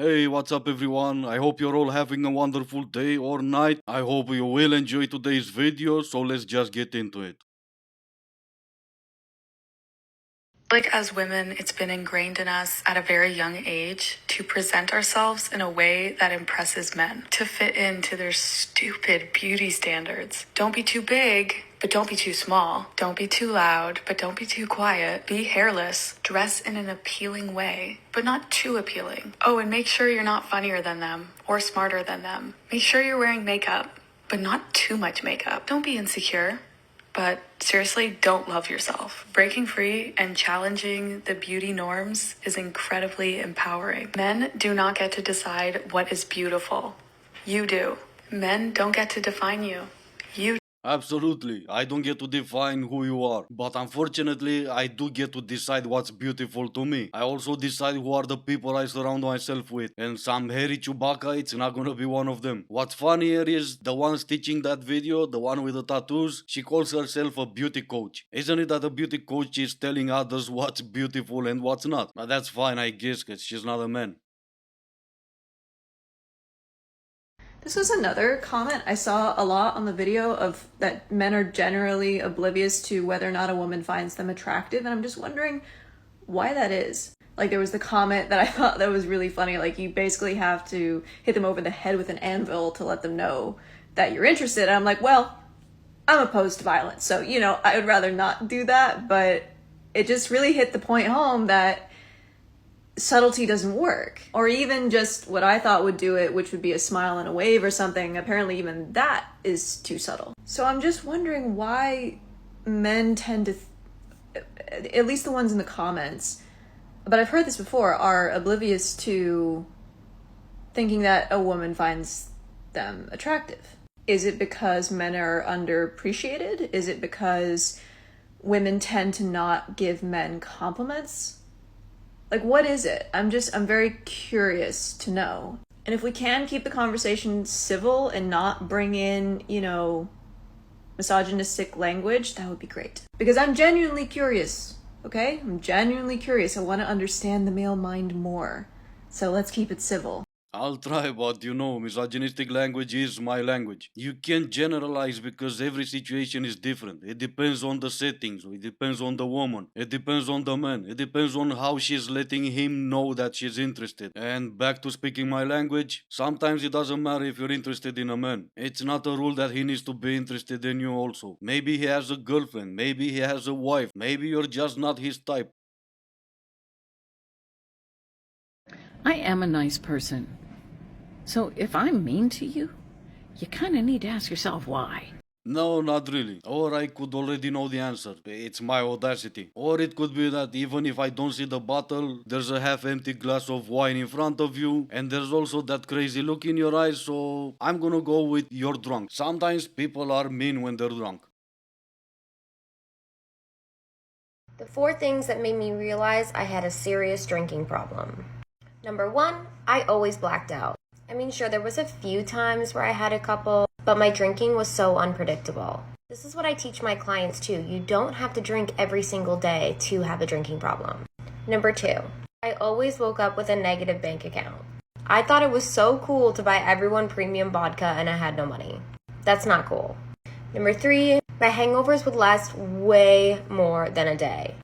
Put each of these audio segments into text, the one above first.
Hey, what's up everyone? I hope you're all having a wonderful day or night. I hope you will enjoy today's video, so let's just get into it. Like as women, it's been ingrained in us at a very young age to present ourselves in a way that impresses men, to fit into their stupid beauty standards. Don't be too big, but don't be too small. Don't be too loud, but don't be too quiet. Be hairless. Dress in an appealing way, but not too appealing. Oh, and make sure you're not funnier than them or smarter than them. Make sure you're wearing makeup, but not too much makeup. Don't be insecure. But seriously, don't love yourself. Breaking free and challenging the beauty norms is incredibly empowering. Men do not get to decide what is beautiful. You do. Men don't get to define you. You Absolutely, I don't get to define who you are, but unfortunately, I do get to decide what's beautiful to me. I also decide who are the people I surround myself with, and some hairy Chewbacca, it's not gonna be one of them. What's funnier is the one teaching that video, the one with the tattoos, she calls herself a beauty coach. Isn't it that a beauty coach is telling others what's beautiful and what's not? But that's fine, I guess, cause she's not a man. This was another comment I saw a lot on the video of that men are generally oblivious to whether or not a woman finds them attractive, and I'm just wondering why that is. Like, there was the comment that I thought that was really funny, like you basically have to hit them over the head with an anvil to let them know that you're interested. And I'm like, well, I'm opposed to violence, so I would rather not do that, but it just really hit the point home that subtlety doesn't work. Or even just what I thought would do it, which would be a smile and a wave or something, apparently even that is too subtle. So I'm just wondering why men tend to, at least the ones in the comments, but I've heard this before, are oblivious to thinking that a woman finds them attractive. Is it because men are underappreciated? Is it because women tend to not give men compliments? Like, what is it? I'm very curious to know. And if we can keep the conversation civil and not bring in, misogynistic language, that would be great. Because I'm genuinely curious, okay? I'm genuinely curious. I want to understand the male mind more. So let's keep it civil. I'll try, but misogynistic language is my language. You can't generalize because every situation is different. It depends on the settings, it depends on the woman, it depends on the man, it depends on how she's letting him know that she's interested. And back to speaking my language, sometimes it doesn't matter if you're interested in a man. It's not a rule that he needs to be interested in you also. Maybe he has a girlfriend, maybe he has a wife, maybe you're just not his type. I am a nice person. So if I'm mean to you, you kind of need to ask yourself why. No, not really. Or I could already know the answer. It's my audacity. Or it could be that even if I don't see the bottle, there's a half empty glass of wine in front of you, and there's also that crazy look in your eyes, so I'm gonna go with you're drunk. Sometimes people are mean when they're drunk. The 4 things that made me realize I had a serious drinking problem. Number 1, I always blacked out. I mean, sure, there was a few times where I had a couple, but my drinking was so unpredictable. This is what I teach my clients too. You don't have to drink every single day to have a drinking problem. Number 2, I always woke up with a negative bank account. I thought it was so cool to buy everyone premium vodka and I had no money. That's not cool. Number 3, my hangovers would last way more than a day.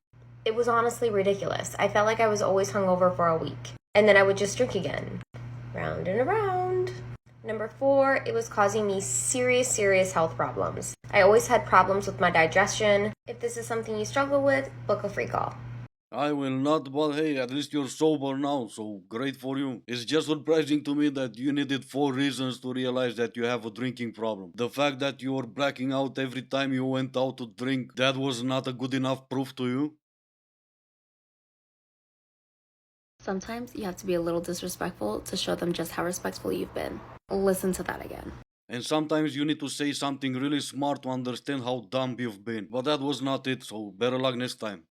It was honestly ridiculous. I felt like I was always hungover for a week. And then I would just drink again. Round and around. Number 4, it was causing me serious health problems. I always had problems with my digestion. If this is something you struggle with, book a free call. I will not, but hey, at least you're sober now, so great for you. It's just surprising to me that you needed 4 reasons to realize that you have a drinking problem. The fact that you were blacking out every time you went out to drink, that was not a good enough proof to you? Sometimes you have to be a little disrespectful to show them just how respectful you've been. Listen to that again. And sometimes you need to say something really smart to understand how dumb you've been. But that was not it, so better luck next time.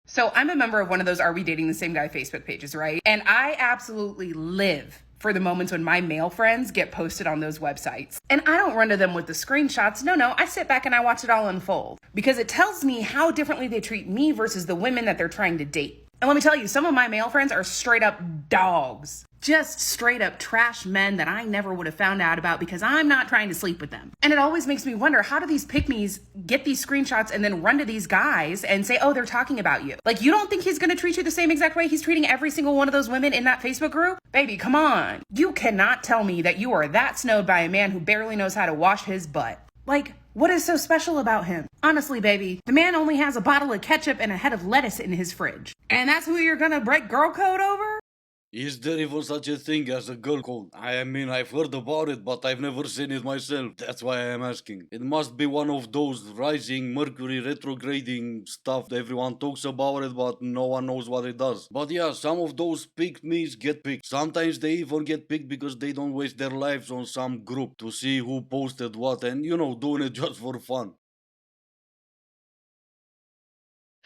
So I'm a member of one of those Are We Dating the Same Guy Facebook pages, right? And I absolutely live for the moments when my male friends get posted on those websites. And I don't run to them with the screenshots. No, I sit back and I watch it all unfold because it tells me how differently they treat me versus the women that they're trying to date. And let me tell you, some of my male friends are straight up dogs. Just straight up trash men that I never would have found out about because I'm not trying to sleep with them. And it always makes me wonder, how do these pick-me's get these screenshots and then run to these guys and say, oh, they're talking about you? Like, you don't think he's gonna treat you the same exact way he's treating every single one of those women in that Facebook group? Baby, come on. You cannot tell me that you are that snowed by a man who barely knows how to wash his butt. Like, what is so special about him? Honestly, baby, the man only has a bottle of ketchup and a head of lettuce in his fridge. And that's who you're gonna break girl code over? Is there even such a thing as a girl code? I mean, I've heard about it, but I've never seen it myself. That's why I am asking. It must be one of those rising Mercury retrograding stuff that everyone talks about it, but no one knows what it does. But yeah, some of those picked me's get picked. Sometimes they even get picked because they don't waste their lives on some group to see who posted what and, doing it just for fun.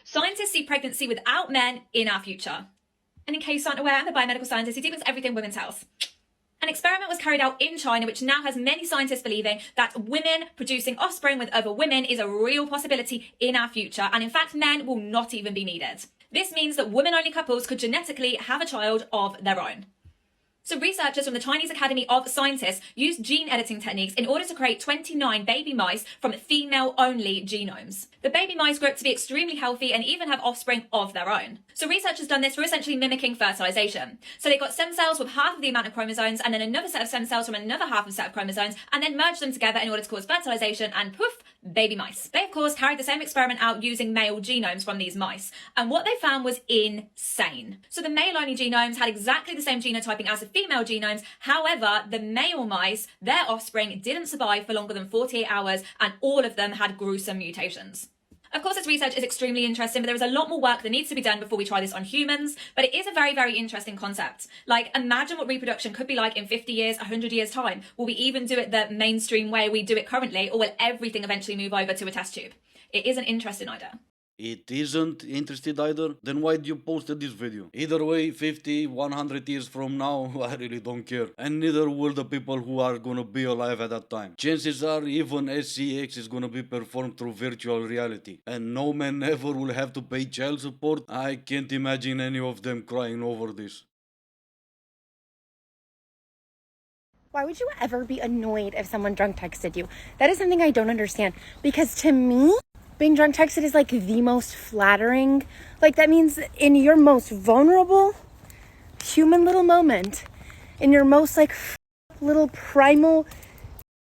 Scientists see pregnancy without men in our future. And in case you aren't aware, I'm a biomedical scientist who debugs everything women's health. An experiment was carried out in China, which now has many scientists believing that women producing offspring with other women is a real possibility in our future. And in fact, men will not even be needed. This means that women-only couples could genetically have a child of their own. So researchers from the Chinese Academy of Scientists used gene editing techniques in order to create 29 baby mice from female-only genomes. The baby mice grew up to be extremely healthy and even have offspring of their own. So researchers done this for essentially mimicking fertilization. So they got stem cells with half of the amount of chromosomes and then another set of stem cells from another half of set of chromosomes and then merged them together in order to cause fertilization and poof, baby mice. They of course carried the same experiment out using male genomes from these mice. And what they found was insane. So the male-only genomes had exactly the same genotyping as the female genomes. However, the male mice, their offspring, didn't survive for longer than 48 hours and all of them had gruesome mutations. Of course, this research is extremely interesting, but there is a lot more work that needs to be done before we try this on humans, but it is a very, very interesting concept. Like, imagine what reproduction could be like in 50 years, 100 years time. Will we even do it the mainstream way we do it currently, or will everything eventually move over to a test tube? It is an interesting idea. It isn't interested either? Then why do you posted this video? Either way, 50, 100 years from now, I really don't care. And neither will the people who are gonna be alive at that time. Chances are even SCX is gonna be performed through virtual reality. And no man ever will have to pay child support. I can't imagine any of them crying over this. Why would you ever be annoyed if someone drunk texted you? That is something I don't understand. Because to me, being drunk texted is like the most flattering. Like that means in your most vulnerable human little moment, in your most like little primal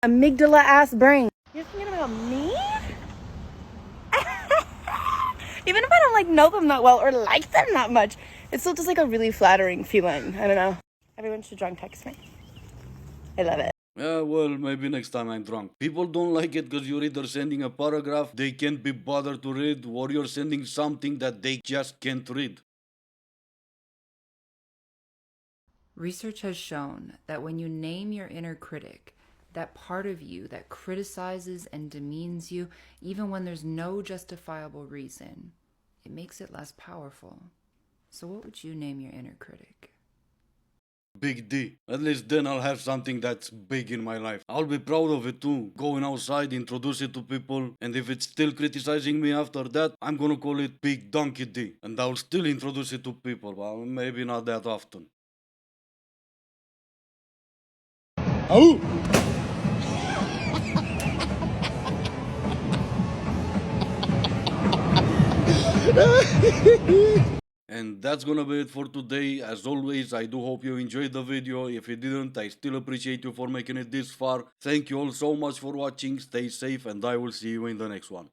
amygdala ass brain, you're thinking about me? Even if I don't like know them that well or like them that much, it's still just like a really flattering feeling. I don't know. Everyone should drunk text me. I love it. Yeah, well, maybe next time I'm drunk. People don't like it because you're either sending a paragraph they can't be bothered to read, or you're sending something that they just can't read. Research has shown that when you name your inner critic, that part of you that criticizes and demeans you, even when there's no justifiable reason, it makes it less powerful. So what would you name your inner critic? Big D. At least then I'll have something that's big in my life. I'll be proud of it too. Going outside, introduce it to people, and if it's still criticizing me after that, I'm gonna call it Big Donkey D. And I'll still introduce it to people, but maybe not that often. Oh! And that's gonna be it for today. As always, I do hope you enjoyed the video. If you didn't, I still appreciate you for making it this far. Thank you all so much for watching. Stay safe and I will see you in the next one.